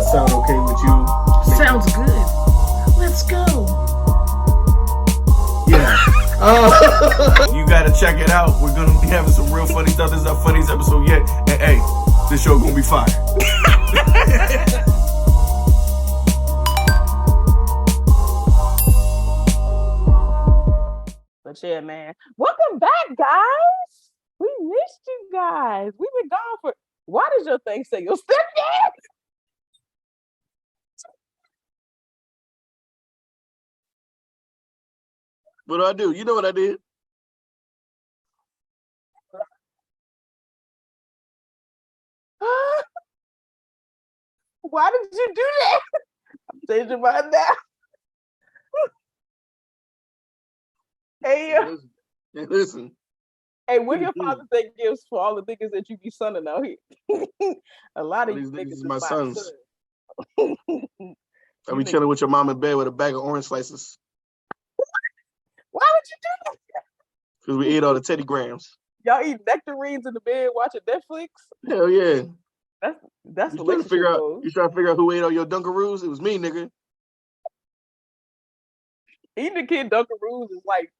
sound okay with you? Sounds good. Let's go. Yeah. You gotta check it out. We're gonna be having some real funny stuff. This is our funniest episode yet. And hey, this show gonna be fire. But yeah, man. Welcome back, guys. We missed you guys. We've been gone for. Why does your thing say your stepdad? What do I do? You know what I did? Why did you do that? I'm changing my mind now. Hey, Listen. hey, what your father say gifts for all the niggas that you be sunning out here? A lot of These you niggas niggas is my son. sons. I be chilling with your mom in bed with a bag of orange slices. Why would you do that? Because we ate all the Teddy Grahams. Y'all eat nectarines in the bed watching Netflix? Hell yeah. That's You trying to figure out who ate all your Dunkaroos? It was me, nigga. Eating a kid Dunkaroos is like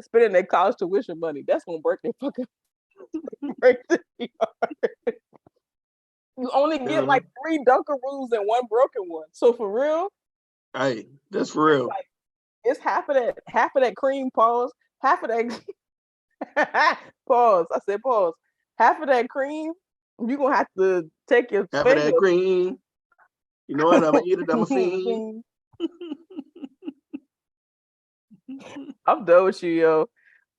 spending their college tuition money. That's gonna break their fucking break their heart. You only get like 3 Dunkaroos and 1 broken one. So for real, hey, that's for real. It's half of that cream. Pause. Half of that. Pause. I said pause. Half of that cream. You gonna have to take your half of that cream. You know what? I'm gonna eat it. I'm a fiend. I'm done with you, yo.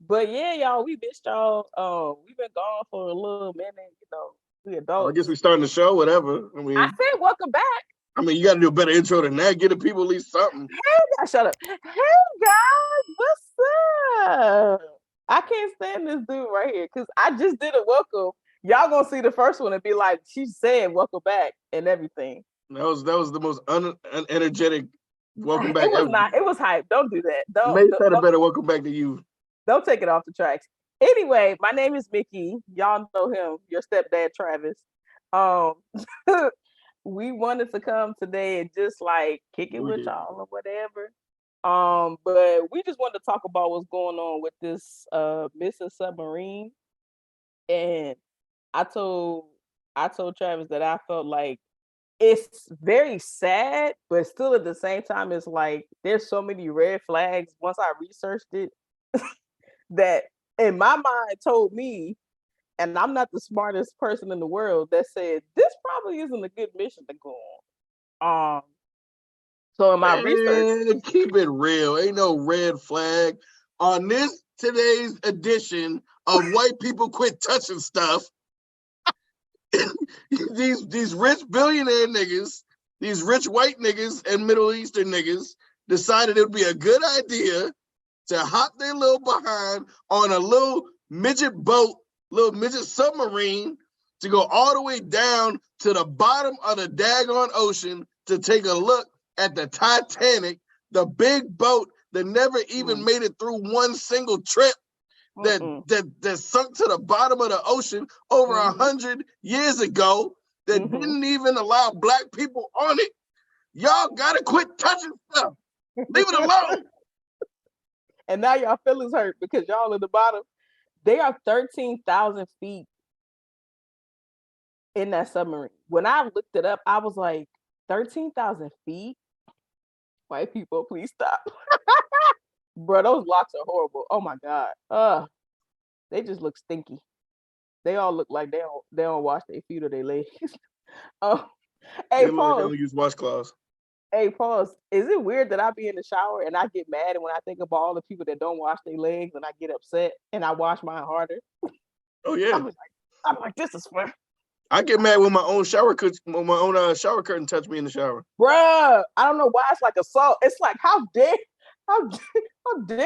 But yeah, y'all, we missed y'all. We've been gone for a little minute. You know, we adults. I guess we starting the show. Whatever. I said welcome back. I mean, you got to do a better intro than that. Give the people at least something. Hey, guys, shut up. Hey, guys, what's up? I can't stand this dude right here because I just did a welcome. Y'all gonna see the first one and be like, she said welcome back and everything. That was the most unenergetic welcome back. It was not. It was hype. Don't do that. Don't had a better welcome back than you. Don't take it off the tracks. Anyway, my name is Mickey. Y'all know him. Your stepdad, Travis. We wanted to come today and just like kick it with y'all or whatever. But we just wanted to talk about what's going on with this missing submarine. And I told Travis that I felt like it's very sad, but still at the same time, it's like there's so many red flags once I researched it that in my mind told me, and I'm not the smartest person in the world, that said this probably isn't a good mission to go on. So in my research, keep it real. Ain't no red flag on today's edition of White People Quit Touching Stuff. these rich billionaire niggas, these rich white niggas and Middle Eastern niggas decided it would be a good idea to hop their little behind on a little midget boat, little midget submarine to go all the way down to the bottom of the daggone ocean to take a look at the Titanic, the big boat that never even made it through one single trip. That sunk to the bottom of the ocean over 100 years ago, that didn't even allow black people on it. Y'all gotta quit touching stuff. Leave it alone. And now y'all feelings hurt because y'all at the bottom. They are 13,000 feet in that submarine. When I looked it up, I was like, 13,000 feet? White people, please stop. Bro, those locks are horrible. Oh my God. They just look stinky. They all look like they don't wash their feet or their legs. Hey, pause. They don't use washcloths. Hey, pause. Is it weird that I be in the shower and I get mad, and when I think about all the people that don't wash their legs and I get upset and I wash mine harder? Oh yeah. I'm like, this is fun. I get mad when my own shower curtain touch me in the shower. Bruh, I don't know why it's like assault. It's like, how dare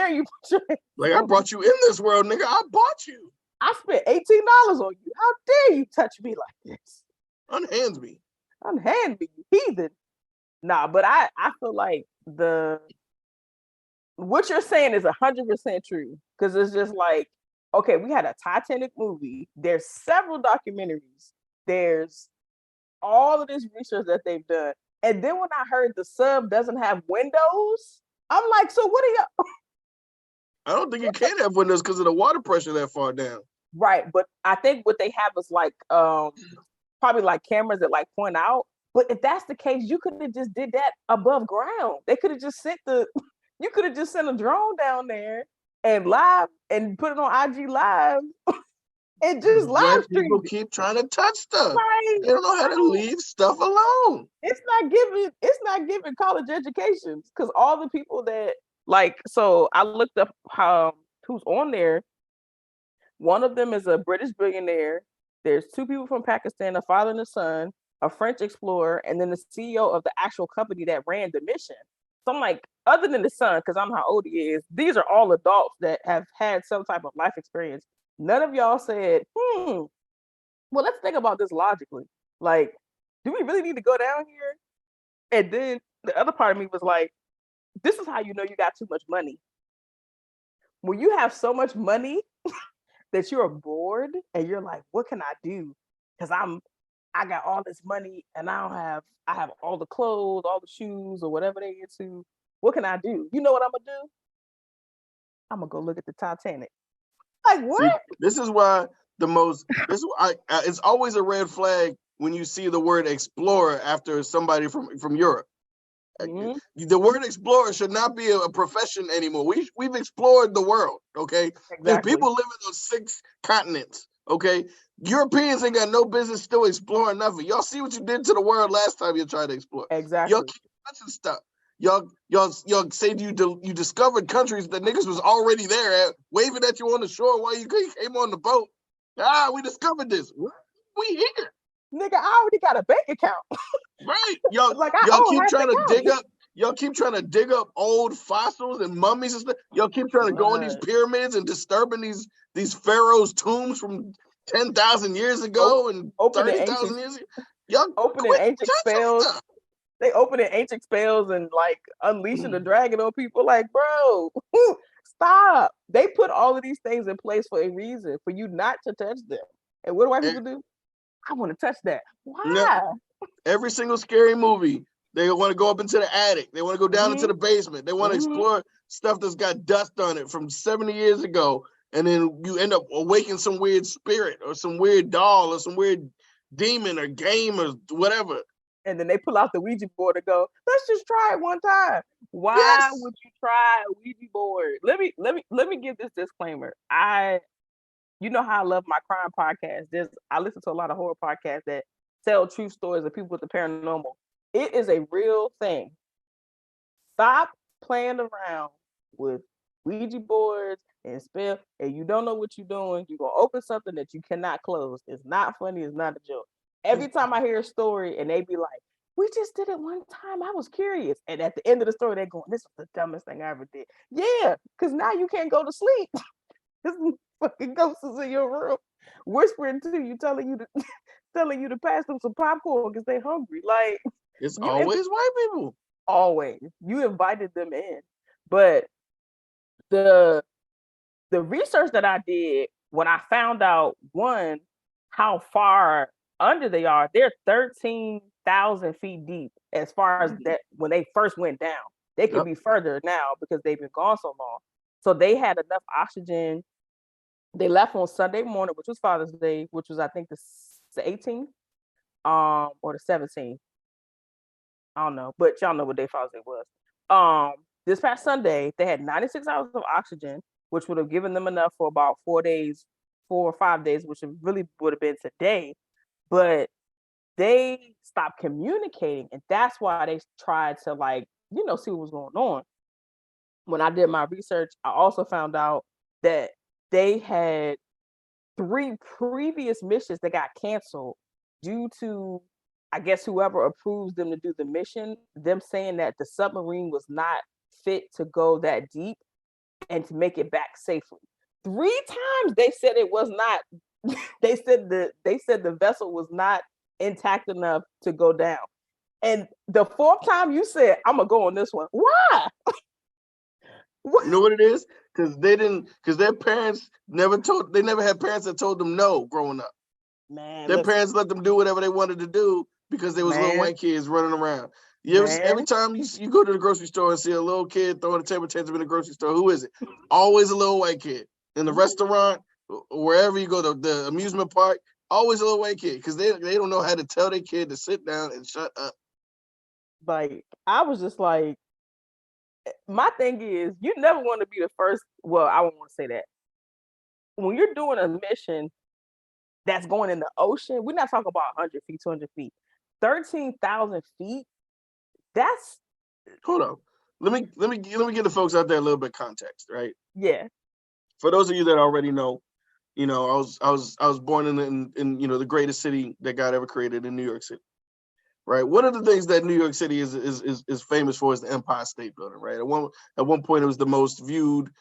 you put your like I brought you in this world, nigga. I bought you. I spent $18 on you. How dare you touch me like this? Unhand me. Unhand me, you heathen. Nah, but I feel like what you're saying is 100% true. Because it's just like, okay, we had a Titanic movie. There's several documentaries. There's all of this research that they've done. And then when I heard the sub doesn't have windows, I'm like, so what are y'all? I don't think you can have windows because of the water pressure that far down. Right, but I think what they have is like probably like cameras that like point out. But if that's the case, you could have just did that above ground. They could have just sent you could have just sent a drone down there and live and put it on IG Live and just live stream. People keep trying to touch stuff. Right. They don't know how to leave stuff alone. It's not giving college educations because all the people that like. So I looked up who's on there. One of them is a British billionaire. There's two people from Pakistan, a father and a son, a French explorer, and then the CEO of the actual company that ran the mission. So I'm like, other than the son, because I don't know how old he is, these are all adults that have had some type of life experience. None of y'all said, well, let's think about this logically. Like, do we really need to go down here? And then the other part of me was like, this is how you know you got too much money. When you have so much money that you're bored and you're like, what can I do? Because I got all this money and I have all the clothes, all the shoes, or whatever they into. What can I do? You know what I'm gonna do? I'm gonna go look at the Titanic. Like what? See, this is why it's always a red flag when you see the word explorer after somebody from Europe. Mm-hmm. The word explorer should not be a profession anymore. We've explored the world, okay? Exactly. There's people living on 6 continents, okay? Europeans ain't got no business still exploring nothing. Y'all see what you did to the world last time you tried to explore. Exactly. Y'all keep touching stuff. Y'all say you discovered countries that niggas was already there at, waving at you on the shore while you came on the boat. We discovered this. We here. Nigga, I already got a bank account. Right. Y'all keep trying to dig up. Y'all keep trying to dig up old fossils and mummies and stuff. Y'all keep trying to go in these pyramids and disturbing these pharaohs' tombs from 10,000 years ago and 30,000 years ago. Y'all opening ancient spells. They opening ancient spells and like unleashing the dragon on people. Like, bro, stop. They put all of these things in place for a reason, for you not to touch them. And what do white people do? I want to touch that. Why? No. Every single scary movie, they want to go up into the attic. They want to go down into the basement. They want to explore stuff that's got dust on it from 70 years ago. And then you end up awakening some weird spirit or some weird doll or some weird demon or game or whatever. And then they pull out the Ouija board and go, let's just try it one time. Why would you try a Ouija board? Let me give this disclaimer. You know how I love my crime podcast. I listen to a lot of horror podcasts that tell true stories of people with the paranormal. It is a real thing. Stop playing around with Ouija boards and spell, and you don't know what you're doing. You're gonna open something that you cannot close. It's not funny. It's not a joke. Every time I hear a story and they be like, we just did it one time. I was curious. And at the end of the story, they're going, this was the dumbest thing I ever did. Yeah, because now you can't go to sleep. This fucking ghosts is in your room, whispering to you, telling you to pass them some popcorn because they're hungry. Like, it's always white people. Always. You invited them in. But the research that I did when I found out, one, how far under they are, they're 13,000 feet deep as far as that when they first went down. They could be further now because they've been gone so long. So they had enough oxygen. They left on Sunday morning, which was Father's Day, which was I think the 18th, or the 17th. I don't know, but y'all know what day Father's Day was. This past Sunday, they had 96 hours of oxygen, which would have given them enough for about 4 or 5 days, which really would have been today. But they stopped communicating, and that's why they tried to see what was going on. When I did my research, I also found out that they had 3 previous missions that got canceled due to, I guess, whoever approves them to do the mission, them saying that the submarine was not fit to go that deep and to make it back safely. 3 times they said it was not. They said the vessel was not intact enough to go down. And the 4th time you said, I'm gonna go on this one. Why? You know what it is? Because their parents never had parents that told them no growing up. Man, their parents let them do whatever they wanted to do. because there was little Man. white kids running around. Every time you go to the grocery store and see a little kid throwing a temper tantrum in the grocery store, who is it? Always a little white kid. In the restaurant, wherever you go, the amusement park, always a little white kid, because they don't know how to tell their kid to sit down and shut up. Like, I was just like, my thing is, you never want to be the first. Well, I won't want to say that. When you're doing a mission that's going in the ocean, we're not talking about 100 feet, 200 feet, 13,000 feet. That's. Hold on. Let me give the folks out there a little bit of context, right? Yeah. For those of you that already know, I was born in the greatest city that God ever created, in New York City. Right. One of the things that New York City is famous for is the Empire State Building. Right. At one point, it was the most viewed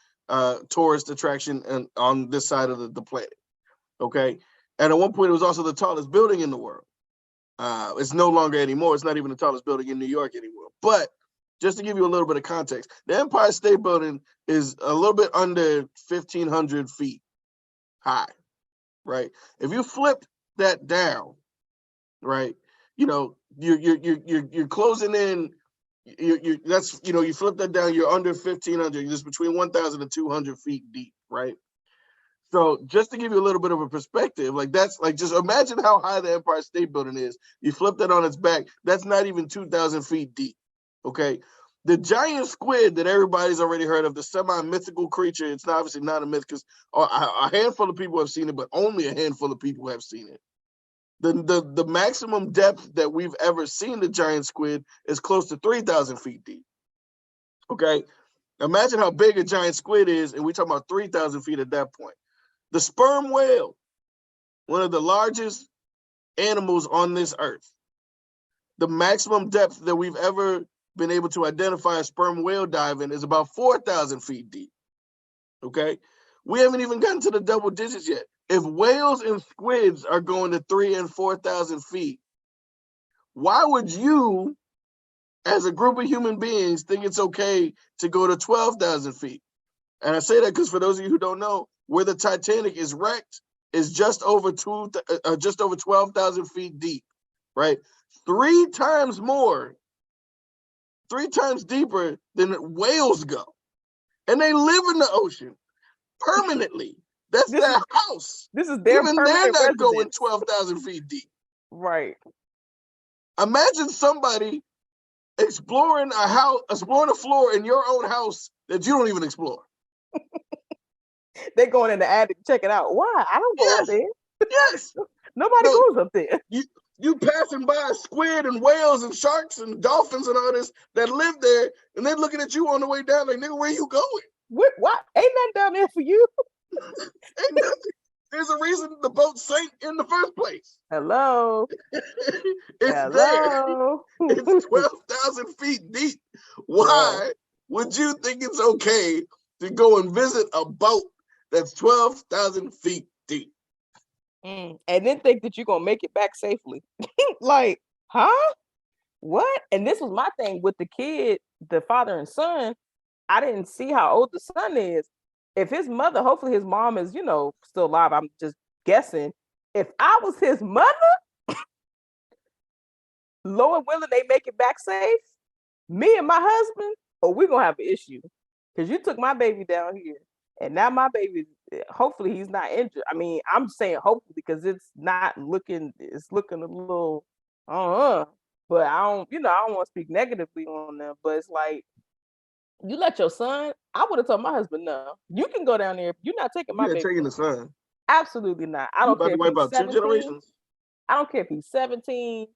tourist attraction on this side of the planet. Okay. And at one point, it was also the tallest building in the world. It's no longer anymore. It's not even the tallest building in New York anymore. But just to give you a little bit of context, the Empire State Building is a little bit under 1,500 feet high. Right. If you flip that down, right, you're closing in. You flip that down. You're under 1,500. Just between 1,000 and 200 feet deep, right? So just to give you a little bit of a perspective, just imagine how high the Empire State Building is. You flip that on its back. That's not even 2,000 feet deep. Okay. The giant squid that everybody's already heard of, the semi-mythical creature. It's obviously not a myth, because a handful of people have seen it, but only a handful of people have seen it. The maximum depth that we've ever seen the giant squid is close to 3,000 feet deep. Okay, imagine how big a giant squid is, and we're talking about 3,000 feet at that point. The sperm whale, one of the largest animals on this earth, the maximum depth that we've ever been able to identify a sperm whale diving is about 4,000 feet deep. Okay, we haven't even gotten to the double digits yet. If whales and squids are going to 3,000 and 4,000 feet, why would you, as a group of human beings, think it's okay to go to 12,000 feet? And I say that because for those of you who don't know, where the Titanic is wrecked is just over 12,000 feet deep, right? 3 times deeper than whales go, and they live in the ocean permanently. That's their house. This is their Even permanent they're not residence. going 12,000 feet deep. Right. Imagine somebody exploring a floor in your own house that you don't even explore. They're going in the attic to check it out. Why? I don't go up there. Yes. Nobody goes up there. You passing by squid and whales and sharks and dolphins and all this that live there, and they're looking at you on the way down like, nigga, where you going? What? Ain't nothing down there for you. Ain't nothing. There's a reason the boat sank in the first place. Hello. It's there. It's 12,000 feet deep. Why would you think it's okay to go and visit a boat that's 12,000 feet deep? And then think that you're going to make it back safely. Like, huh? What? And this was my thing with the kid, the father and son. I didn't see how old the son is. If his mother, hopefully his mom is, still alive. I'm just guessing. If I was his mother, Lord willing, they make it back safe. Me and my husband, we're going to have an issue. Because you took my baby down here. And now my baby, hopefully he's not injured. I mean, I'm saying hopefully because it's looking a little, but I don't want to speak negatively on them. But it's like, you let your son, I would have told my husband, no, you can go down there. You're not taking my baby. Taking the son. Absolutely not. I don't care if he's 17. 2 generations. I don't care if he's 17,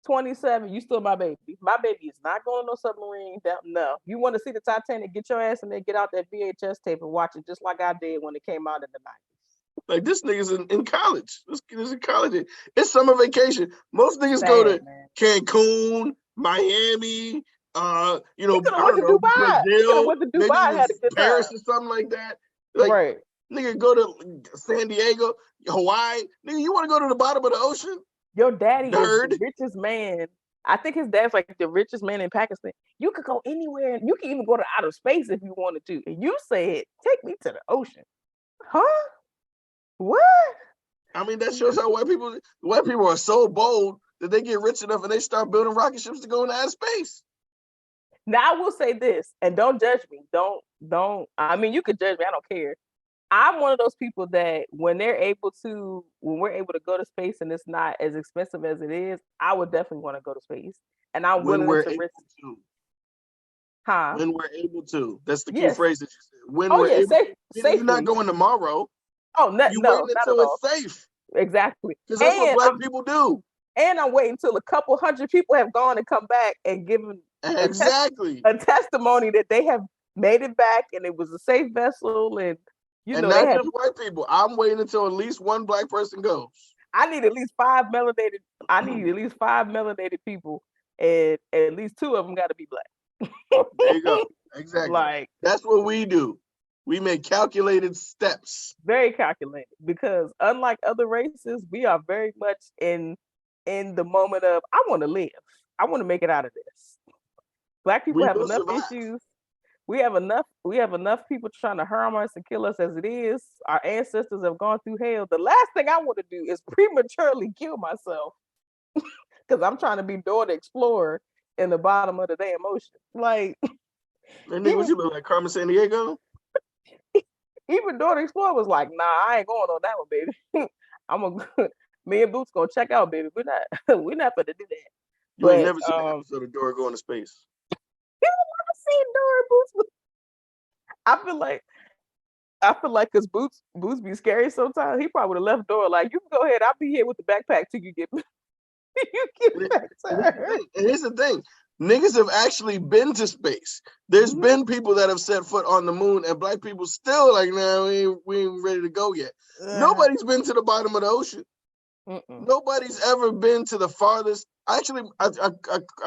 27, you still my baby. My baby is not going no submarine. No. You want to see the Titanic, get your ass in there, get out that VHS tape and watch it just like I did when it came out in the 90s. Like, this nigga's in college. This kid is in college. It's summer vacation. Most niggas go to Cancun, Miami, I don't know, Brazil, went to Dubai, had a good Paris time. or something like that. Like, right. Nigga, go to San Diego, Hawaii. Nigga, you want to go to the bottom of the ocean? Your daddy is the richest man. I think his dad's like the richest man in Pakistan. You could go anywhere. You can even go to outer space if you wanted to. And you said, take me to the ocean. Huh? What? I mean, that shows how white people are so bold that they get rich enough and they start building rocket ships to go into outer space. Now I will say this, and don't judge me. Don't. I mean, you could judge me. I don't care. I'm one of those people that when we're able to go to space and it's not as expensive as it is, I would definitely want to go to space. And I'm When willing we're to able risk. to. Huh? When we're able to. That's the key Yes. phrase that you said. When Oh we're yeah, able to. safely. You're not going tomorrow. Oh no, You no, waiting not at until all. it's safe. Exactly. Because that's what And black people do. And I'm waiting until a couple hundred people have gone and come back and given Exactly. a testimony that they have made it back and it was a safe vessel, and you know not they had. just white people. I'm waiting until at least one black person goes. I need at least five melanated. I need at least 5 melanated people, and at least 2 of them got to be black. There you go. Exactly. Like that's what we do. We make calculated steps. Very calculated, because unlike other races, we are very much in the moment of I want to live. I want to make it out of this. Black people have enough issues. We have enough people trying to harm us and kill us as it is. Our ancestors have gone through hell. The last thing I want to do is prematurely kill myself because I'm trying to be Dora the Explorer in the bottom of the damn ocean. Like, and nigga, what you look like, Carmen Sandiego? Even Dora the Explorer was like, "Nah, I ain't going on that one, baby. Me and Boots gonna check out, baby. We're not gonna do that." You ain't never seen an episode of Dora going to space. You never seen Dora Boots. I feel like because Boots be scary sometimes. He probably would have left Dora like, "You can go ahead. I'll be here with the backpack till you get back to her." And here's the thing. Niggas have actually been to space. There's been people that have set foot on the moon, and black people still like, nah, we ain't ready to go yet. Nobody's been to the bottom of the ocean. Nobody's ever been to the farthest. Actually, I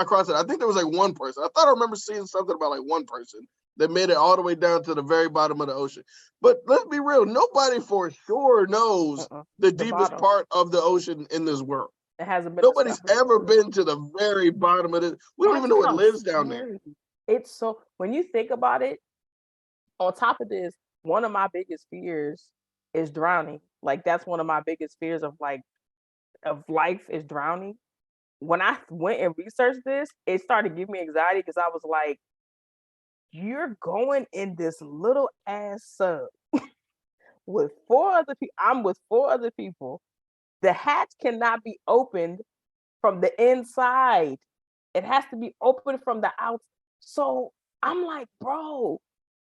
crossed it. I think there was like one person. I thought I remember seeing something about like one person that made it all the way down to the very bottom of the ocean. But let's be real. Nobody for sure knows the deepest part of the ocean in this world. It hasn't been. Nobody's ever been to the very bottom of it. We don't even know what lives down there. It's so, when you think about it, on top of this, one of my biggest fears is drowning. Like, that's one of my biggest fears of life is drowning. When I went and researched this, it started giving me anxiety because I was like, you're going in this little ass sub with 4 other people. I'm with 4 other people. The hatch cannot be opened from the inside. It has to be opened from the outside. So I'm like, bro,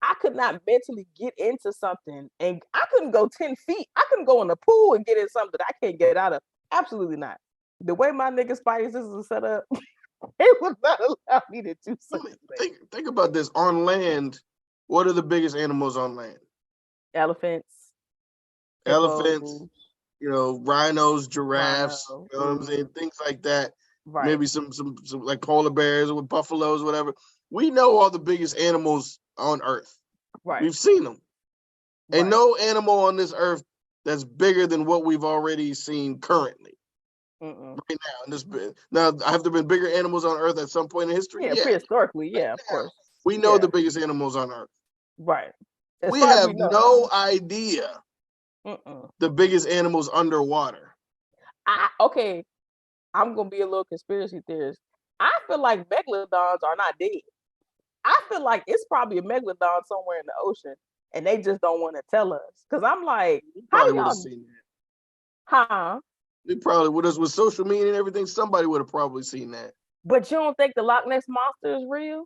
I could not mentally get into something, and I couldn't go 10 feet. I couldn't go in the pool and get in something that I can't get out of. Absolutely not. The way my nigga Spidey is set up, it would not allow me to do something. Think about this. On land, what are the biggest animals on land? Elephants, rhinos, giraffes, you know what I'm saying? Things like that. Right. Maybe some like polar bears with buffaloes, whatever. We know all the biggest animals on Earth. Right. We've seen them. Right. And no animal on this earth that's bigger than what we've already seen currently. Right now. Have there been bigger animals on Earth at some point in history? Yeah, prehistorically, yeah, of course. We know the biggest animals on Earth. Right. We have no idea the biggest animals underwater. Okay, I'm going to be a little conspiracy theorist. I feel like megalodons are not dead. I feel like it's probably a megalodon somewhere in the ocean, and they just don't want to tell us. Because I'm like, how do y'all seen that? Huh? They probably would have, with social media and everything, somebody would have probably seen that. But you don't think the Loch Ness Monster is real?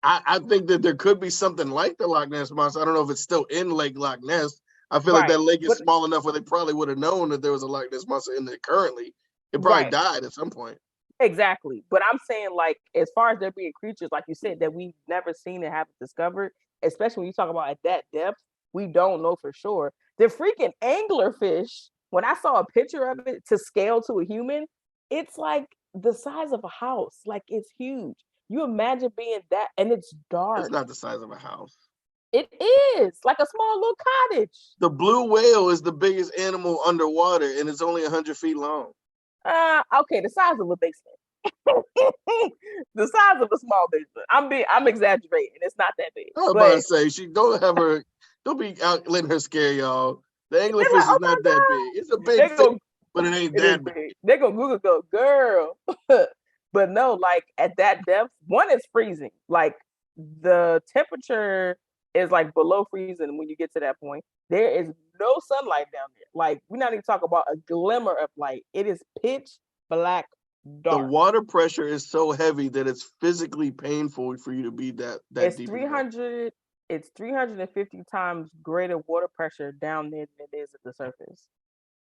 I think that there could be something like the Loch Ness Monster. I don't know if it's still in Lake Loch Ness. I feel like that lake is small enough where they probably would have known that there was a Loch Ness Monster in there currently. It probably died at some point. Exactly. But I'm saying, like, as far as there being creatures, like you said, that we've never seen and haven't discovered, especially when you talk about at that depth, we don't know for sure. The freaking anglerfish, when I saw a picture of it to scale to a human, it's like the size of a house. Like, it's huge. You imagine being that, and it's dark. It's not the size of a house. It is like a small little cottage. The blue whale is the biggest animal underwater, and it's only 100 feet long. Okay, the size of a basement. The size of a small basement. I'm exaggerating. It's not that big. I was about to say, don't be out letting her scare y'all. The anglerfish is not that big. It's a big fish. But it ain't It is that big. big. They go Google go, girl. But no, like at that depth, one is freezing. Like the temperature is like below freezing when you get to that point. There is no sunlight down there. Like we're not even talking about a glimmer of light. It is pitch black The dark. water pressure is so heavy that it's physically painful for you to be that It's deep. 300. It's 350 times greater water pressure down there than it is at the surface.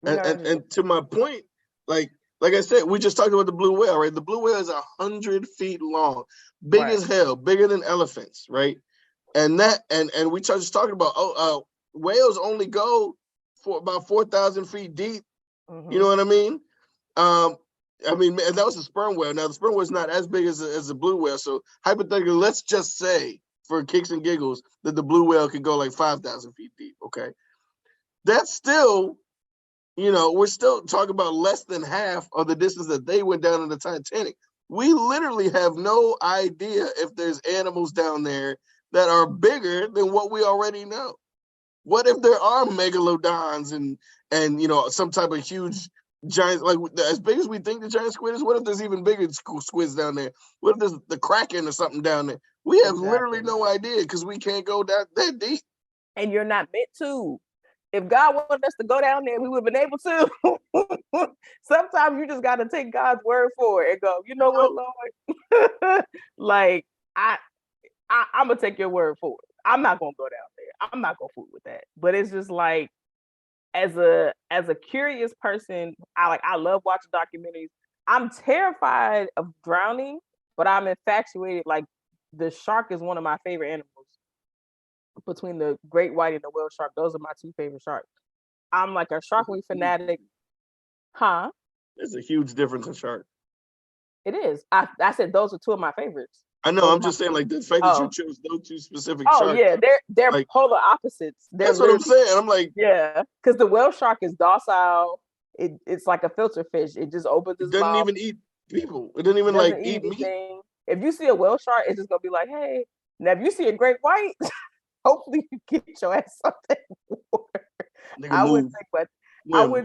And to my point, like I said, we just talked about the blue whale, right? The blue whale is 100 feet long, big Right. as hell, bigger than elephants, right? And we just talking about whales only go for about 4,000 feet deep. Mhm. You know what I mean? And that was a sperm whale. Now the sperm whale is not as big as a blue whale. So hypothetically, let's just say for kicks and giggles that the blue whale could go like 5,000 feet deep. Okay, that's still, we're still talking about less than half of the distance that they went down in the Titanic. We literally have no idea if there's animals down there that are bigger than what we already know. What if there are megalodons and some type of huge giant, like as big as we think the giant squid is? What if there's even bigger squids down there? What if there's the Kraken or something down there? We have literally no idea because we can't go that deep. And you're not meant to. If God wanted us to go down there, we would have been able to. Sometimes you just got to take God's word for it and go, you know what, Lord? Like, I'm going to take your word for it. I'm not going to go down there. I'm not going to fool with that. But it's just like, as a curious person, I love watching documentaries. I'm terrified of drowning, but I'm infatuated. Like, the shark is one of my favorite animals. Between the great white and the whale shark, those are my two favorite sharks. I'm like a shark fanatic. Huh? There's a huge difference in shark. It is. I said those are two of my favorites. I know. I'm just saying, like the fact that you chose those two specific sharks. Oh yeah, they're like, polar opposites. That's what I'm saying. I'm like, yeah, because the whale shark is docile. It's like a filter fish. It just opens its mouth. It doesn't even eat people. It doesn't even eat meat. If you see a whale shark, it's just gonna be like, hey. Now if you see a great white, hopefully you get your ass something. I wouldn't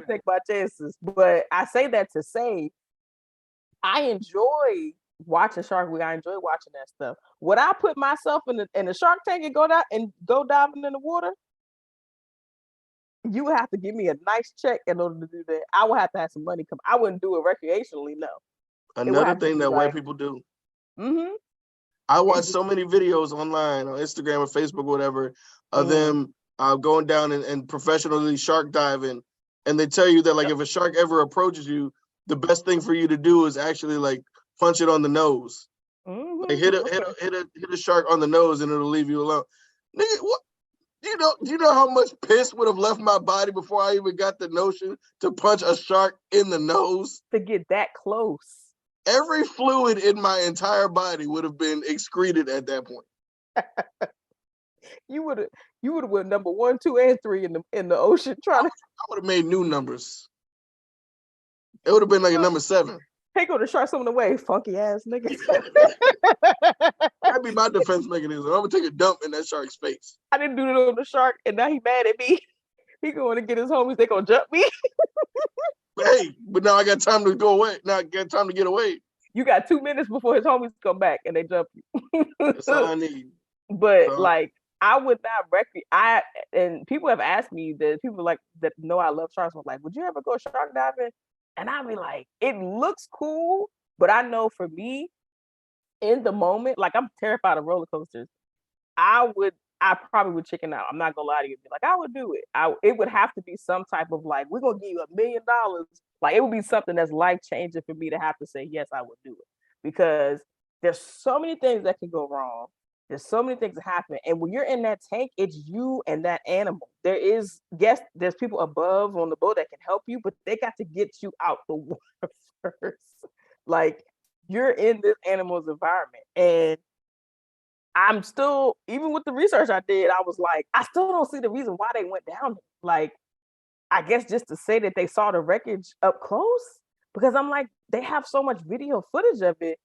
take my chances. But I say that to say I enjoy watching Shark Week. I enjoy watching that stuff. Would I put myself in the Shark Tank and go diving in the water? You would have to give me a nice check in order to do that. I would have to have some money come. I wouldn't do it recreationally, no. Another thing that white people do. Mm-hmm. I watch so many videos online on Instagram or Facebook or whatever of them going down and professionally shark diving, and they tell you that like if a shark ever approaches you, the best thing for you to do is actually like punch it on the nose. Mm-hmm. Like hit a shark on the nose and it'll leave you alone. Nigga, what? Do you know how much piss would have left my body before I even got the notion to punch a shark in the nose? To get that close. Every fluid in my entire body would have been excreted at that point. You would have went number 1, 2, and 3 in the ocean trying to. I would have made new numbers. It would have been like a number 7. Hey, go to shark someone away, funky ass nigga. That'd be my defense mechanism. I'm gonna take a dump in that shark's face. I didn't do it on the shark, and now he mad at me. He going to get his homies. They gonna jump me. But now I got time to go away. Now I got time to get away. You got 2 minutes before his homies come back and they jump you. That's all I need. But like, I would not and people have asked me that people like that know I love sharks. I'm like, would you ever go shark diving? And I'd be like, it looks cool, but I know for me, in the moment, like I'm terrified of roller coasters. I probably would chicken out. I'm not gonna lie to you. Like I would do it. It would have to be some type of like, we're gonna give you $1 million. Like it would be something that's life changing for me to have to say, yes, I would do it. Because there's so many things that can go wrong. There's so many things that happen. And when you're in that tank, it's you and that animal. There's people above on the boat that can help you, but they got to get you out the water first. Like you're in this animal's environment. And I'm still, even with the research I did, I was like, I still don't see the reason why they went down. Like, I guess just to say that they saw the wreckage up close, because I'm like, they have so much video footage of it.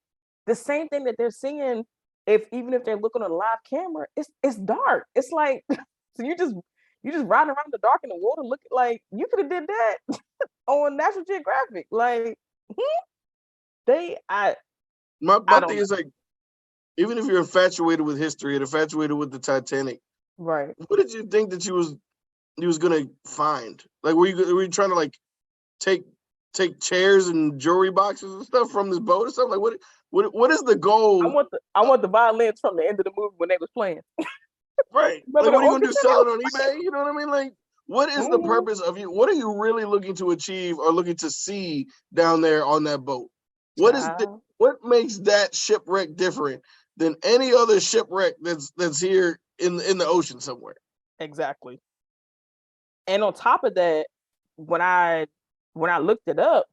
The same thing that they're seeing, even if they're looking on a live camera, it's dark. It's like, so you just riding around the dark in the water, looking like you could have did that. on National Geographic. Like, they, My I don't thing know. is like, even if you're infatuated with history and infatuated with the Titanic, Right. what did you think that you was gonna find? Like, were you trying to like take chairs and jewelry boxes and stuff from this boat or something? Like, what is the I goal? want the violins from the end of the movie when they was playing. Right. Remember Like, the what are you gonna do? orchestra? Sell it on eBay? You know what I mean? Like, what is the Mhm. purpose of you? What are you really looking to achieve or looking to see down there on that boat? Child. What makes that shipwreck different than any other shipwreck that's here in the ocean somewhere? Exactly. And on top of that, when I looked it up,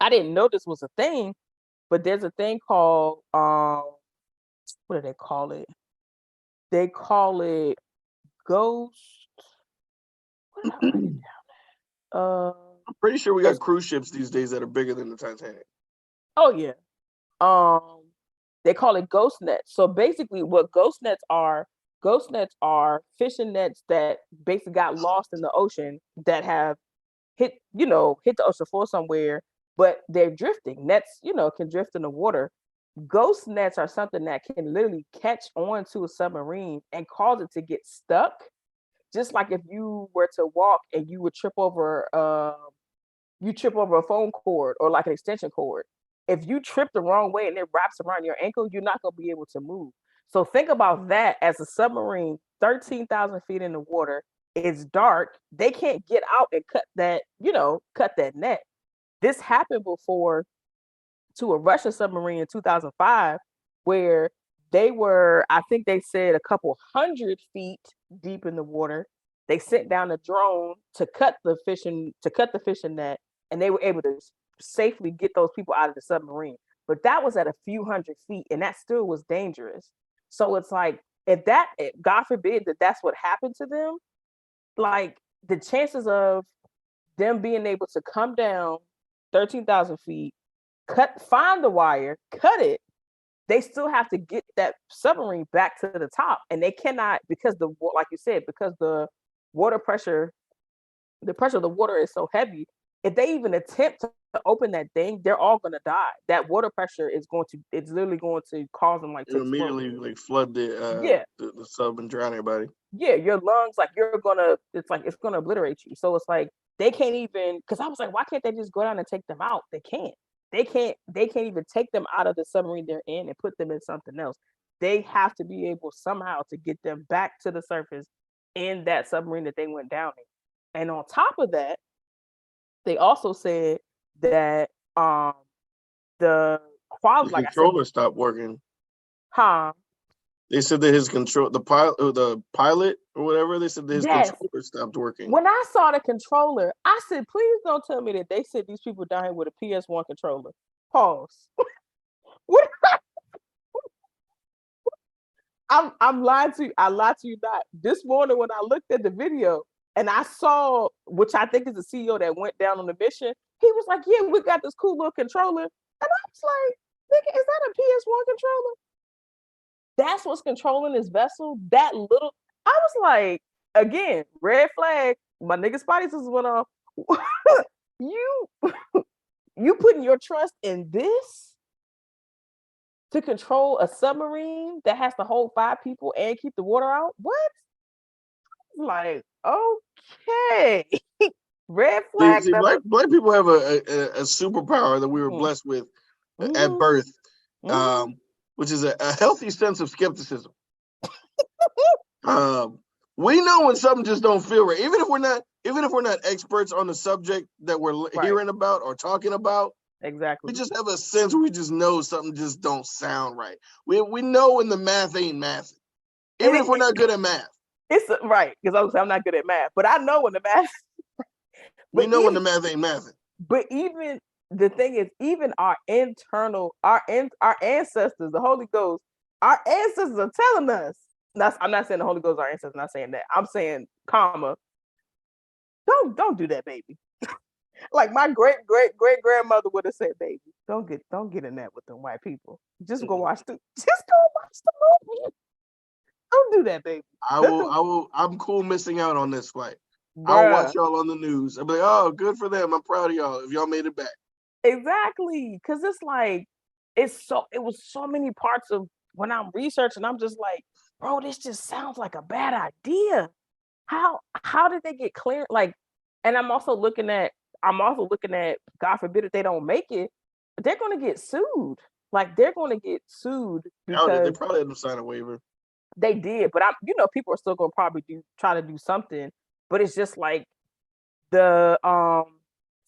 I didn't know this was a thing, but there's a thing called what do they call it? They call it ghost. What did I write it down? I'm pretty sure we got It's, cruise ships these days that are bigger than the Titanic. oh yeah. Um, they call it ghost nets. So basically, what ghost nets are fishing nets that basically got lost in the ocean that have hit the ocean floor somewhere, but they're drifting. Nets, can drift in the water. Ghost nets are something that can literally catch on to a submarine and cause it to get stuck. Just like if you were to walk and you trip over a phone cord or like an extension cord. If you trip the wrong way and it wraps around your ankle, you're not going to be able to move. So think about that as a submarine, 13,000 feet in the water. It's dark. They can't get out and cut that net. This happened before to a Russian submarine in 2005, where they were, I think they said a couple hundred feet deep in the water. They sent down a drone to cut the fishing net, and they were able to safely get those people out of the submarine. But that was at a few hundred feet, and that still was dangerous. So it's like, if God forbid that that's what happened to them, like the chances of them being able to come down 13,000 feet, find the wire, cut it, they still have to get that submarine back to the top, and they cannot, because like you said, because water pressure, the pressure of the water is so heavy. If they even attempt to open that thing, they're all going to die. That water pressure it's literally going to cause them to It'll explode. immediately like flood Yeah, the sub and drown everybody. yeah, your lungs, like it's gonna obliterate you. So it's like they can't even, because I was like, why can't they just go down and take them out? They can't. They can't even take them out of the submarine they're in and put them in something else. They have to be able somehow to get them back to the surface in that submarine that they went down in. And on top of that, they also said that the quality, The like I said, controller stopped working. huh? They said that the pilot or whatever, they said that his Yes. controller stopped working. When I saw the controller, I said, please don't tell me that they sent these people down here with a PS1 controller. Pause. What? I'm lying to you. I lied to you not. This morning when I looked at the video and I saw, which I think is the CEO that went down on the mission, he was like, yeah, we got this cool little controller. And I was like, nigga, is that a PS1 controller? That's what's controlling this vessel? That little, I was like, again, red flag. My nigga Spidey just went off. you you putting your trust in this to control a submarine that has to hold 5 people and keep the water out? What? Like, okay. Red flag See, number. black people have a superpower that we were Mhm, blessed with at mhm, birth, mhm. which is a healthy sense of skepticism. We know when something just don't feel right, even if we're not experts on the subject that we're Right. hearing about or talking about. Exactly. We just have a sense where we just know something just don't sound right. We know when the math ain't math, even if we're not good at math. It's right, because I'm not good at math, but I know when the math. We But know when even the math ain't math. But even the thing is, even our ancestors, the Holy Ghost, our ancestors are telling us. I'm not saying the Holy Ghost, our ancestors, not saying that. I'm saying, don't do that, baby. Like my great grandmother would have said, baby, don't get in that with them white people. Just go watch the movie. Don't do that, baby. I'm cool missing out on this flight. I'll watch Bruh. y'all on the news. I'll be like, oh, good for them. I'm proud of y'all if y'all made it back. Exactly. Cause it's like it was so many parts of when I'm researching, I'm just like, bro, this just sounds like a bad idea. How did they get clear? Like, and I'm also looking at God forbid if they don't make it, they're gonna get sued. Like they're gonna get sued They because probably had them sign a waiver. they did, but people are still gonna probably try to do something. But it's just like the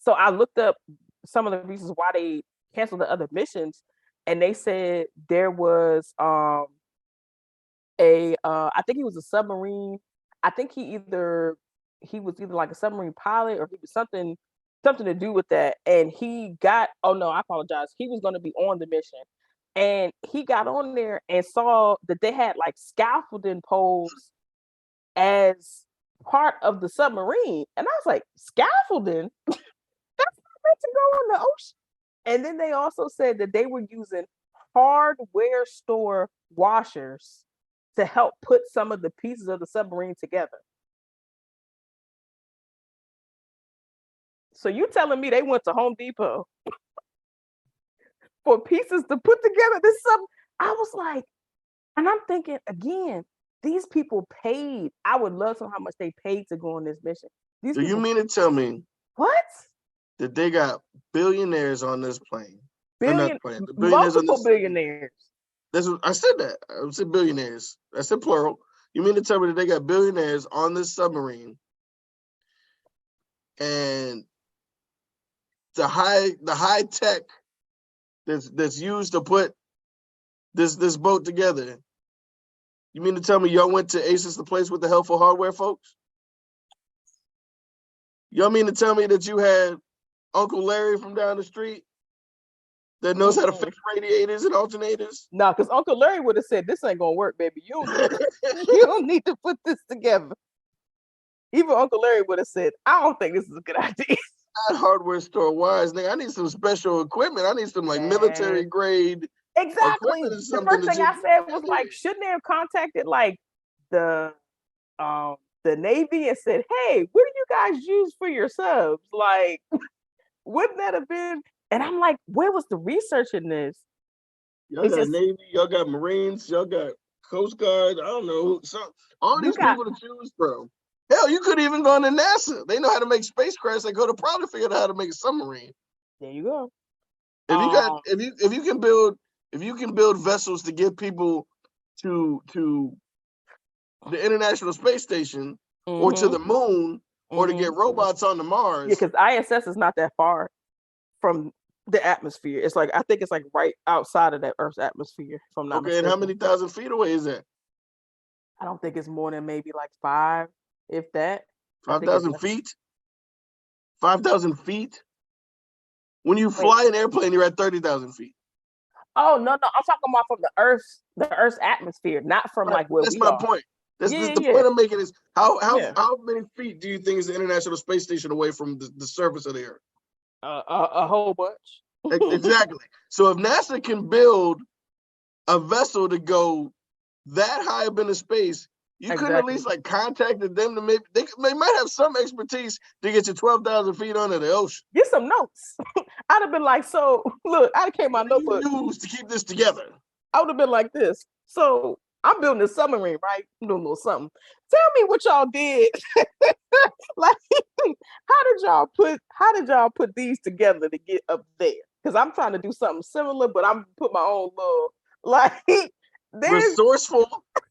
so I looked up some of the reasons why they canceled the other missions, and they said there was I think he was a submarine. I think he was either like a submarine pilot or he was something to do with that. And he got oh no, I apologize. He was going to be on the mission, and he got on there and saw that they had like scaffolding poles as part of the submarine, and I was like, scaffolding? That's not meant to go in the ocean. And then they also said that they were using hardware store washers to help put some of the pieces of the submarine together. So you telling me they went to Home Depot for pieces to put together this sub? I was like, and I'm thinking again, these people paid. I would love to know how much they paid to go on this mission. These Do you people, mean to tell me what? that they got billionaires on this plane? Or not plane, the billionaires on Multiple this. billionaires. That's what I said. That I said billionaires. I said plural. You mean to tell me that they got billionaires on this submarine, and the high tech that's used to put this boat together? You mean to tell me y'all went to Aces the Place with the helpful hardware folks? Y'all mean to tell me that you had Uncle Larry from down the street that knows how to fix radiators and alternators? No, because Uncle Larry would have said, "This ain't gonna work, baby. You don't need to put this together." Even Uncle Larry would have said, "I don't think this is a good idea." Not hardware store wise, nigga. I need some special equipment. I need some like military grade Exactly. equipment or The something. first thing I said was like, shouldn't they have contacted like the the Navy and said, "Hey, what do you guys use for your subs?" Like, wouldn't that have been? And I'm like, where was the research in this? Y'all It's got just Navy, y'all got Marines, y'all got Coast Guard. I don't know. All you these got people to choose from. Hell, you could even go into NASA. They know how to make spacecrafts. They could have probably figured out how to make a submarine. there you go. If you can build vessels to get people to the International Space Station or to the moon or to get robots on the Mars. Yeah, because ISS is not that far from the atmosphere. It's like I think it's like right outside of that Earth's atmosphere. If I'm not mistaken. And how many thousand feet away is that? I don't think it's more than maybe like 5, if that. 5,000 feet? 5,000 feet? When you fly an airplane, you're at 30,000 feet. Oh no, I'm talking about from the Earth's atmosphere, not from like where that's we my are. point. That's the point I'm making is how many feet do you think is the International Space Station away from the surface of the Earth? A whole bunch. Exactly. So if NASA can build a vessel to go that high up into space, you couldn't at least like contacted them to maybe they might have some expertise to get you 12,000 feet under the ocean. Get some notes. I'd have been like, so look, I came my notebook. Use to keep this together. I would have been like this. So I'm building a submarine, right? I'm doing a little something. Tell me what y'all did. Like, how did y'all put these together to get up there? Because I'm trying to do something similar, but I'm put my own little like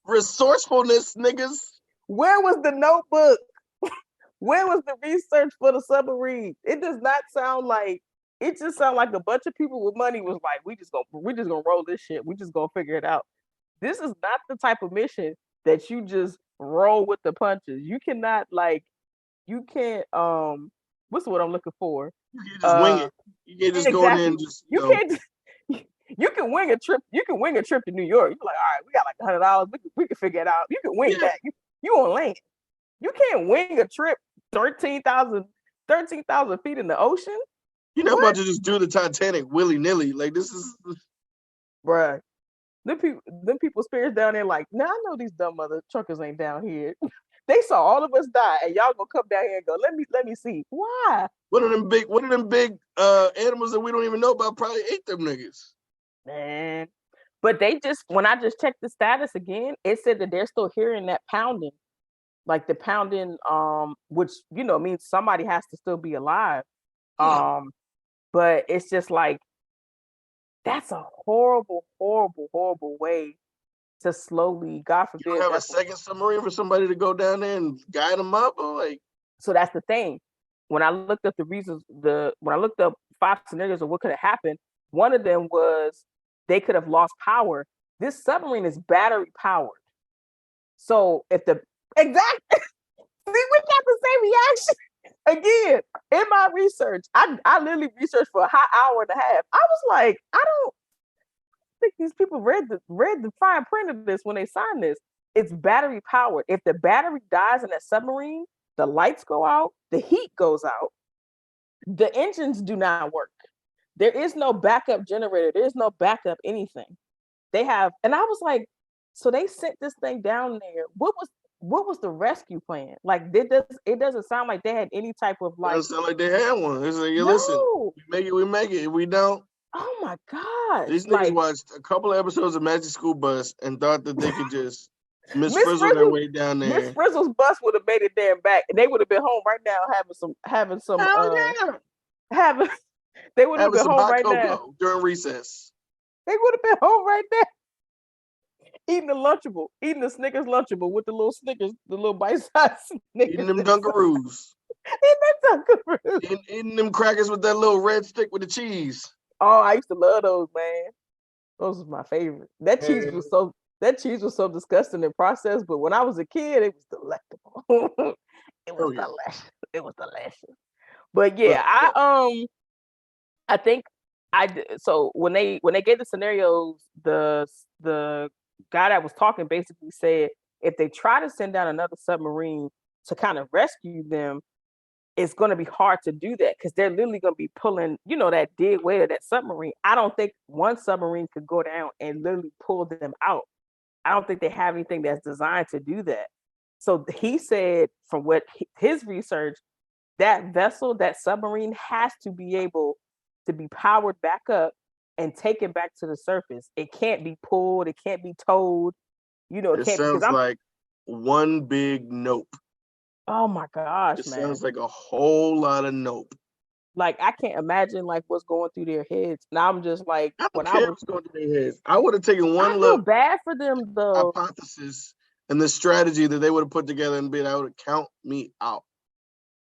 resourcefulness, niggas. Where was the notebook? Where was the research for the submarine? It does not sound like it just sounds like a bunch of people with money was like, we just gonna roll this shit. We just gonna figure it out. This is not the type of mission that you just roll with the punches. You cannot you can't what's what I'm looking for? You can just wing it. You can't just go in there and just you can wing a trip. You can wing a trip to New York. You're like, all right, we got like $100. We can figure it out. You can wing that. You on land. You can't wing a trip 13,000 feet in the ocean. You're not about to just do the Titanic willy-nilly. Like this is bruh. Them people spirits down there like, nah, I know these dumb mother truckers ain't down here. They saw all of us die, and y'all gonna come down here and go, let me see. Why? One of them big animals that we don't even know about probably ate them niggas. Man. But they just, when I just checked the status again, it said that they're still hearing that pounding. Like the pounding, which, you know, means somebody has to still be alive. Yeah. But it's just like, that's a horrible, horrible, horrible way to slowly, God You forbid. don't have a second submarine for somebody to go down there and guide them up, or like. So that's the thing. When I looked up the reasons, when I looked up 5 scenarios of what could have happened, one of them was they could have lost power. This submarine is battery powered. So if the exact see, we got the same reaction. Again, in my research, I literally researched for a hot hour and a half. I was like, I don't think these people read the fine print of this when they signed this. It's battery powered. If the battery dies in that submarine, the lights go out, the heat goes out, the engines do not work. There is no backup generator. There's no backup anything. They have, and I was like, so they sent this thing down there. What was the rescue plan? Like, it doesn't sound like they had any type of It like. doesn't sound like they had one. It's like, listen, No. we make it. If we don't, Oh my gosh. these niggas Like, watched a couple of episodes of Magic School Bus and thought that they could just Miss Miss Frizzle their Frizzle, way down Miss there. Frizzle's bus would have made it there and back, and they would have been home right now having some Hell yeah. having they would have Having been some home hot right now. cocoa during recess. They would have been home right now. Eating the Lunchable, eating the Snickers Lunchable with the little Snickers, the little bite-sized Snickers. Eating them Dunkaroos. Eating them Dunkaroos. Eating them crackers with that little red stick with the cheese. Oh, I used to love those, man. Those was my favorite. That cheese was so disgusting in process, but when I was a kid, it was delectable. It was delicious. It was delicious. But yeah, I think so when they gave the scenarios, the guy that was talking basically said if they try to send down another submarine to kind of rescue them, it's going to be hard to do that because they're literally going to be pulling, you know, that dead weight of that submarine. I don't think one submarine could go down and literally pull them out. I don't think they have anything that's designed to do that. So he said, from what his research, that vessel, that submarine has to be able to be powered back up and taken back to the surface. It can't be pulled. It can't be towed. You know, it sounds like one big nope. Oh my gosh, it man. Sounds like a whole lot of nope. Like, I can't imagine like what's going through their heads. Now I'm just like, when I was going through their heads, I would have taken one look. I feel bad for them though. Hypothesis and the strategy that they would have put together and been able to count me out.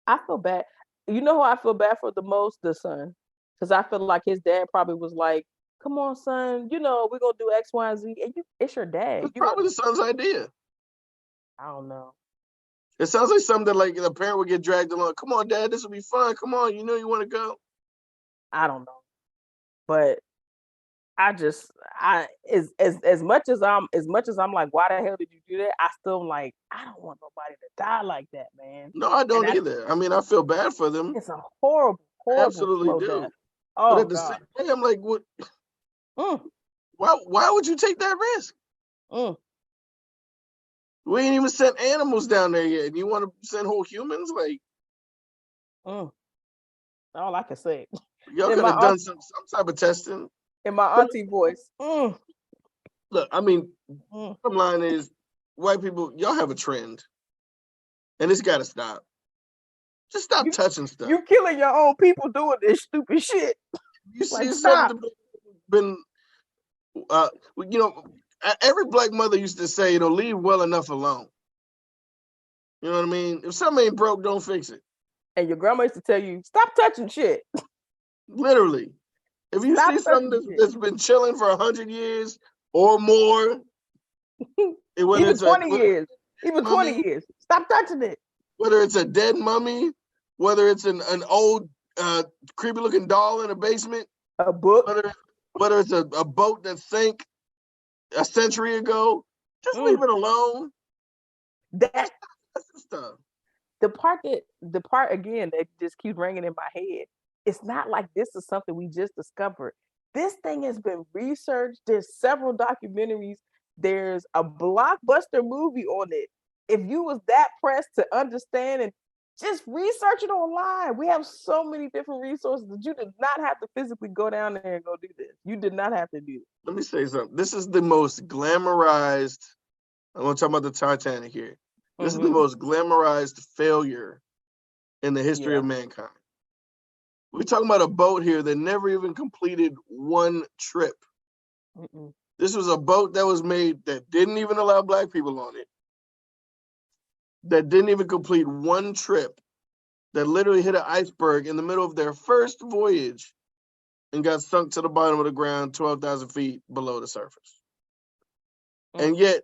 I feel bad. You know who I feel bad for the most? The son. Because I feel like his dad probably was like, come on, son, you know, we're going to do X, Y, and Z. And it's your dad. It's probably the son's idea. I don't know. It sounds like something like the parent would get dragged along. Come on, Dad, this will be fun. Come on, you know you want to go. I don't know. But as much as I'm like, why the hell did you do that? I still like, I don't want nobody to die like that, man. No, I don't either. I mean, I feel bad for them. It's a horrible, absolutely do. Death. Oh, but at the same time, I'm like, what? Why would you take that risk? We ain't even sent animals down there yet, and you want to send whole humans? Like, all I can say. Y'all could have done some type of testing. In my auntie voice. Look, I mean, bottom line is, white people, y'all have a trend, and it's got to stop. Just stop touching stuff. You killing your own people doing this stupid shit. You see something been, you know, every black mother used to say, you know, leave well enough alone. You know what I mean? If something ain't broke, don't fix it. And your grandma used to tell you, stop touching shit. Literally. If you see something that's been chilling for 100 years or more, even 20 years, even 20 years, stop touching it. Whether it's a dead mummy, whether it's an old creepy looking doll in a basement, a book, whether it's a boat that sank a century ago, just leave it alone. That's the stuff. The part again that just keeps ringing in my head. It's not like this is something we just discovered. This thing has been researched. There's several documentaries. There's a blockbuster movie on it. if you was that pressed to understand and just research it online. We have so many different resources that you did not have to physically go down there and go do this. You did not have to do it. Let me say something. This is the most glamorized. I'm going to talk about the Titanic here. This is the most glamorized failure in the history of mankind. We're talking about a boat here that never even completed one trip. This was a boat that was made that didn't even allow black people on it, that didn't even complete one trip, that literally hit an iceberg in the middle of their first voyage and got sunk to the bottom of the ground 12,000 feet below the surface. And yet,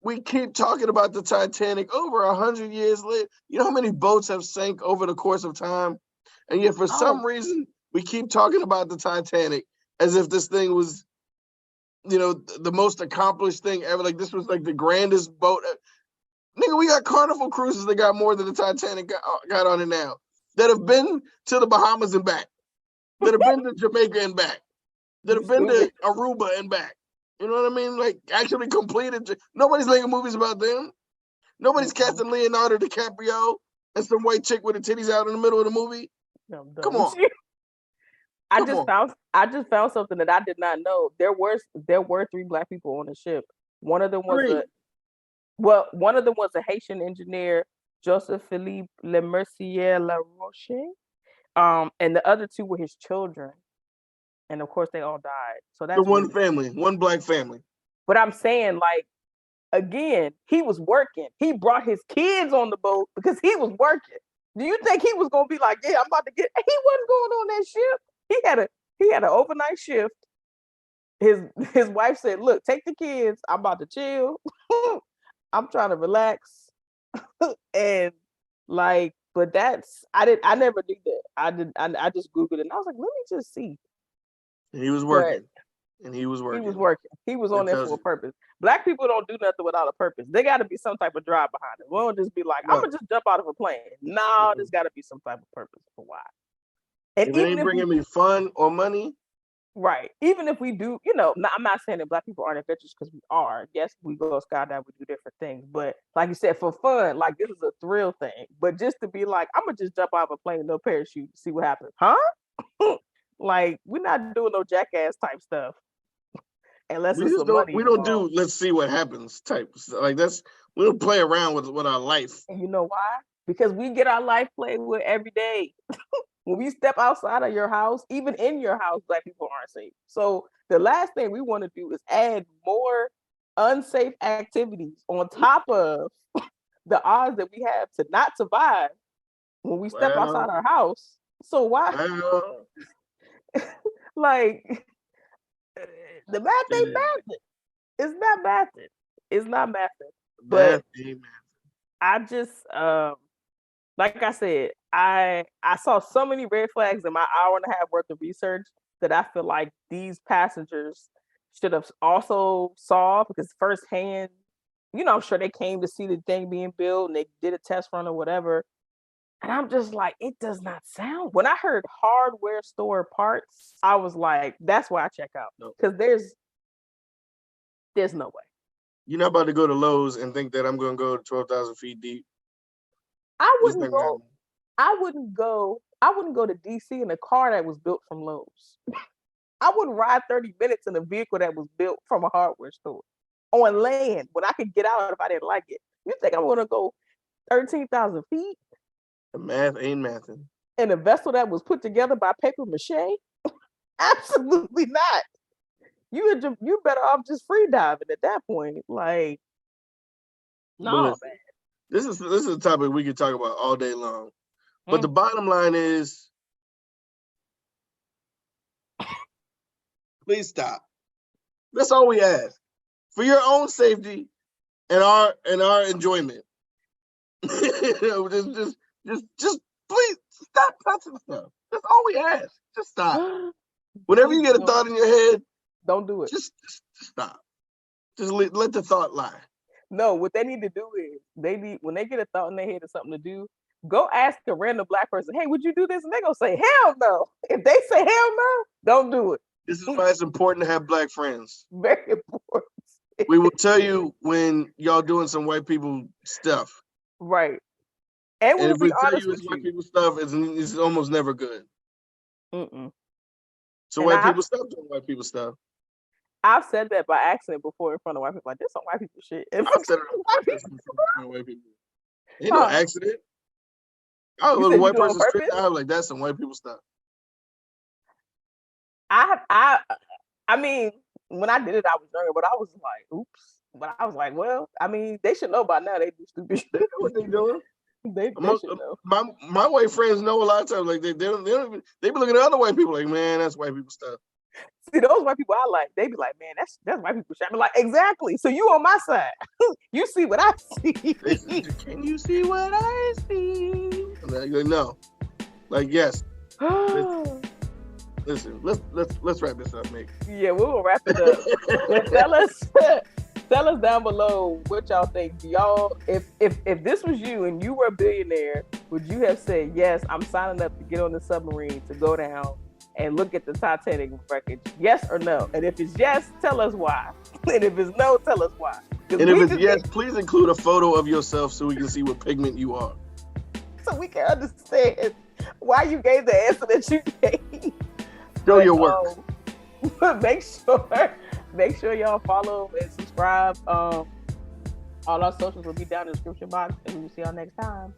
we keep talking about the Titanic over 100 years later. You know how many boats have sank over the course of time? And yet, for some reason, we keep talking about the Titanic as if this thing was, the most accomplished thing ever. Like, this was like the grandest boat. Nigga, we got Carnival cruises that got more than the Titanic got on it now, that have been to the Bahamas and back, that have been to Jamaica and back, that have been to Aruba and back. You know what I mean? Like, actually completed. Nobody's making movies about them. Nobody's casting Leonardo DiCaprio and some white chick with her titties out in the middle of the movie. Come on. I just found something that I did not know. There were 3 black people on the ship. One of them was one of them was a Haitian engineer, Joseph Philippe Lemercier La Roche. And the other 2 were his children. And of course they all died. So that's one family, one black family. But I'm saying, like, again, he was working. He brought his kids on the boat because he was working. Do you think he was gonna be like, yeah, I'm about to get? He wasn't going on that ship. He had an overnight shift. His wife said, look, take the kids. I'm about to chill. I'm trying to relax. And like, but I never did that. I just Googled it and I was like, let me just see. And he was working. He was working. He was on there for a purpose. Black people don't do nothing without a purpose. There got to be some type of drive behind it. We don't just be like, I'm gonna just jump out of a plane. No, there's got to be some type of purpose for why. And if it ain't bringing me fun or money, right? Even if we do, I'm not saying that black people aren't adventurous, because we are. Yes, we go skydive, we do different things. But like you said, for fun, like, this is a thrill thing. But just to be like, I'm gonna just jump out of a plane, no parachute, see what happens, huh? Like, we're not doing no jackass type stuff. Unless it's some money. We don't do let's see what happens type. Like, we don't play around with our life. And you know why? Because we get our life played with every day. When we step outside of your house, even in your house, black people aren't safe. So the last thing we want to do is add more unsafe activities on top of the odds that we have to not survive when we step outside our house. So why? Like, the math ain't math. It's not math. It's not math. But I just, like I said, I saw so many red flags in my hour and a half worth of research that I feel like these passengers should have also saw, because firsthand, I'm sure they came to see the thing being built and they did a test run or whatever. And I'm just like, it does not sound. When I heard hardware store parts, I was like, that's why I check out. Because there's no way. You're not about to go to Lowe's and think that I'm going to go 12,000 feet deep. I wouldn't go to DC in a car that was built from Lowe's. I wouldn't ride 30 minutes in a vehicle that was built from a hardware store on land when I could get out if I didn't like it. You think I'm going to go 13,000 feet? The math ain't mathing. In a vessel that was put together by paper mache? Absolutely not. You better off just free diving at that point. Like, no, man. This is a topic we could talk about all day long. But the bottom line is, please stop. That's all we ask. For your own safety and our enjoyment. Just please stop touching stuff. That's all we ask. Just stop. Whenever you get a thought in your head, don't do it. Just stop. Just let the thought lie. No, what they need to do is when they get a thought in their head of something to do, go ask a random black person, hey, would you do this? And they're gonna say, hell no. If they say hell no, don't do it. This is why it's important to have black friends. Very important. We will tell you when y'all doing some white people stuff. Right. And And we'll if we be tell honest you it's with white you. people stuff, it's almost never good. Mm-mm. So And white people stuff doing white people stuff. I've said that by accident before in front of white people. Like, this some white people shit. I've said it on purpose in front of white people. Ain't no Huh. accident. I You look said a you white do it on person straight in purpose? the eye like that's some white people stuff. I mean, when I did it, I was younger, but I was like, oops. But I was like, well, I mean, they should know by now. They do stupid shit. They know what they doing. They should know. My white friends know a lot of times. Like they don't even, they be looking at other white people like, man, that's white people stuff. See, those white people I like, they be like, man, that's white people shit. I be like, exactly. So you on my side. You see what I see. Can you see what I see? I'm like, no. Like, yes. Listen, let's wrap this up, mate. Yeah, we will wrap it up. Tell us down below what y'all think. Do y'all, if this was you and you were a billionaire, would you have said, yes, I'm signing up to get on the submarine to go down and look at the Titanic wreckage? Yes or no? And if it's yes, tell us why. And if it's no, tell us why. And if it's yes, please include a photo of yourself so we can see what pigment you are. So we can understand why you gave the answer that you gave. Show your work. Make sure y'all follow and subscribe. All our socials will be down in the description box, and we will see y'all next time.